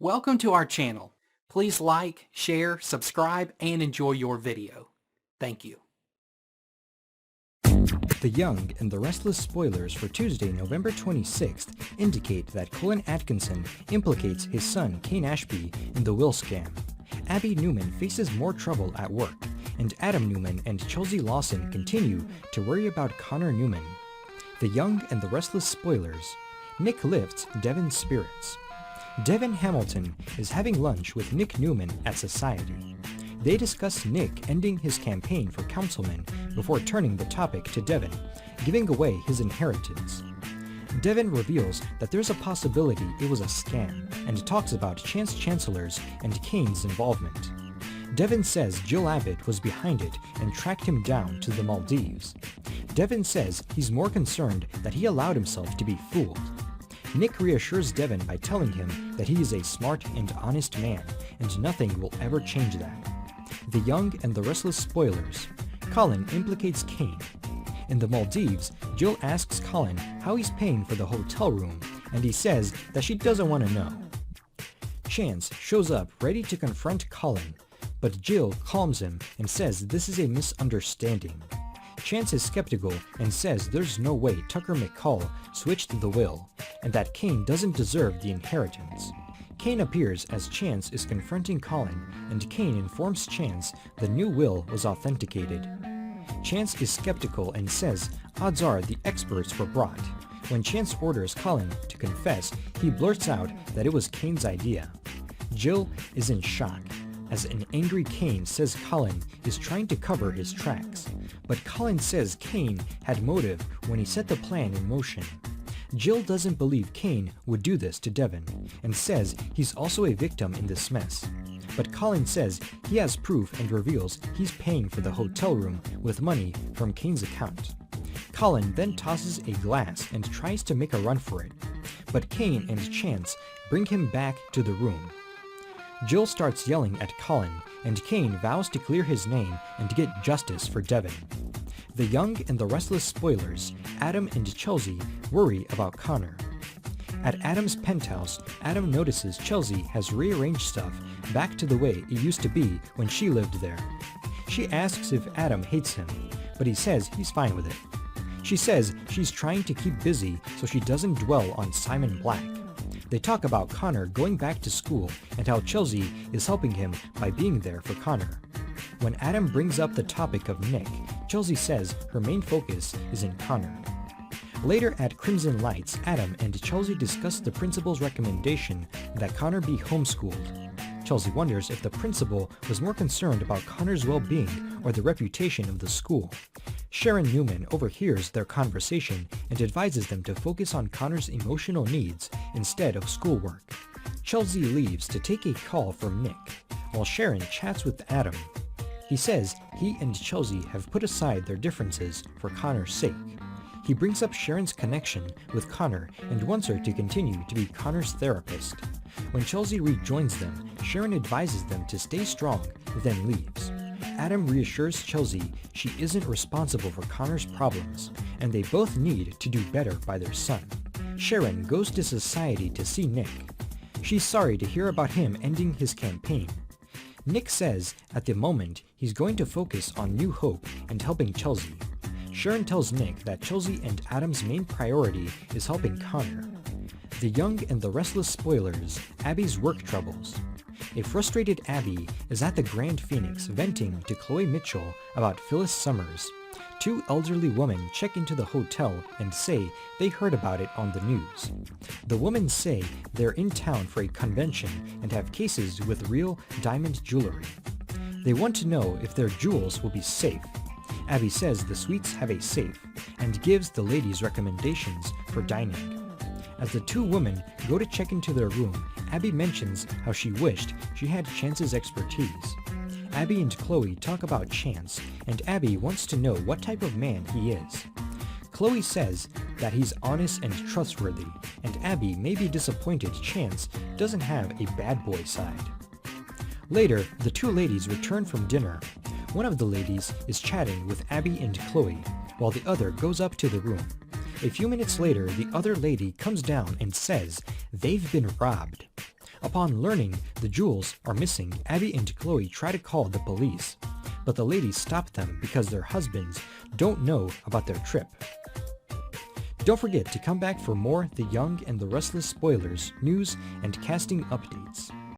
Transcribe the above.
Welcome to our channel. Please like, share, subscribe, and enjoy your video. Thank you. The Young and the Restless spoilers for Tuesday, November 26th indicate that Colin Atkinson implicates his son Kane Ashby in the will scam. Abby Newman faces more trouble at work, and Adam Newman and Chelsea Lawson continue to worry about Connor Newman. The Young and the Restless spoilers. Nick lifts Devin's spirits. Devin Hamilton is having lunch with Nick Newman at Society. They discuss Nick ending his campaign for councilman before turning the topic to Devin, giving away his inheritance. Devin reveals that there's a possibility it was a scam and talks about Chance Chancellor's and Kane's involvement. Devin says Jill Abbott was behind it and tracked him down to the Maldives. Devin says he's more concerned that he allowed himself to be fooled. Nick reassures Devin by telling him that he is a smart and honest man, and nothing will ever change that. The Young and the Restless spoilers. Colin implicates Kane. In the Maldives, Jill asks Colin how he's paying for the hotel room, and he says that she doesn't want to know. Chance shows up ready to confront Colin, but Jill calms him and says this is a misunderstanding. Chance is skeptical and says there's no way Tucker McCall switched the will, and that Kane doesn't deserve the inheritance. Kane appears as Chance is confronting Colin, and Kane informs Chance the new will was authenticated. Chance is skeptical and says odds are the experts were brought. When Chance orders Colin to confess, he blurts out that it was Kane's idea. Jill is in shock, as an angry Kane says Colin is trying to cover his tracks, but Colin says Kane had motive when he set the plan in motion. Jill doesn't believe Kane would do this to Devin, and says he's also a victim in this mess. But Colin says he has proof and reveals he's paying for the hotel room with money from Kane's account. Colin then tosses a glass and tries to make a run for it, but Kane and Chance bring him back to the room. Jill starts yelling at Colin, and Kane vows to clear his name and get justice for Devin. The Young and the Restless spoilers. Adam and Chelsea worry about Connor. At Adam's penthouse, Adam notices Chelsea has rearranged stuff back to the way it used to be when she lived there. She asks if Adam hates him, but he says he's fine with it. She says she's trying to keep busy so she doesn't dwell on Simon Black. They talk about Connor going back to school and how Chelsea is helping him by being there for Connor. When Adam brings up the topic of Nick, Chelsea says her main focus is in Connor. Later at Crimson Lights, Adam and Chelsea discuss the principal's recommendation that Connor be homeschooled. Chelsea wonders if the principal was more concerned about Connor's well-being or the reputation of the school. Sharon Newman overhears their conversation and advises them to focus on Connor's emotional needs instead of schoolwork. Chelsea leaves to take a call from Nick, while Sharon chats with Adam. He says he and Chelsea have put aside their differences for Connor's sake. He brings up Sharon's connection with Connor and wants her to continue to be Connor's therapist. When Chelsea rejoins them, Sharon advises them to stay strong, then leaves. Adam reassures Chelsea she isn't responsible for Connor's problems, and they both need to do better by their son. Sharon goes to Society to see Nick. She's sorry to hear about him ending his campaign. Nick says at the moment he's going to focus on New Hope and helping Chelsea. Sharon tells Nick that Chelsea and Adam's main priority is helping Connor. The Young and the Restless spoilers. Abby's work troubles. A frustrated Abby is at the Grand Phoenix venting to Chloe Mitchell about Phyllis Summers. Two elderly women check into the hotel and say they heard about it on the news. The women say they're in town for a convention and have cases with real diamond jewelry. They want to know if their jewels will be safe. Abby says the suites have a safe and gives the ladies recommendations for dining. As the two women go to check into their room, Abby mentions how she wished she had Chance's expertise. Abby and Chloe talk about Chance, and Abby wants to know what type of man he is. Chloe says that he's honest and trustworthy, and Abby may be disappointed Chance doesn't have a bad boy side. Later, the two ladies return from dinner. One of the ladies is chatting with Abby and Chloe, while the other goes up to the room. A few minutes later, the other lady comes down and says they've been robbed. Upon learning the jewels are missing, Abby and Chloe try to call the police, but the ladies stop them because their husbands don't know about their trip. Don't forget to come back for more The Young and the Restless spoilers, news, and casting updates.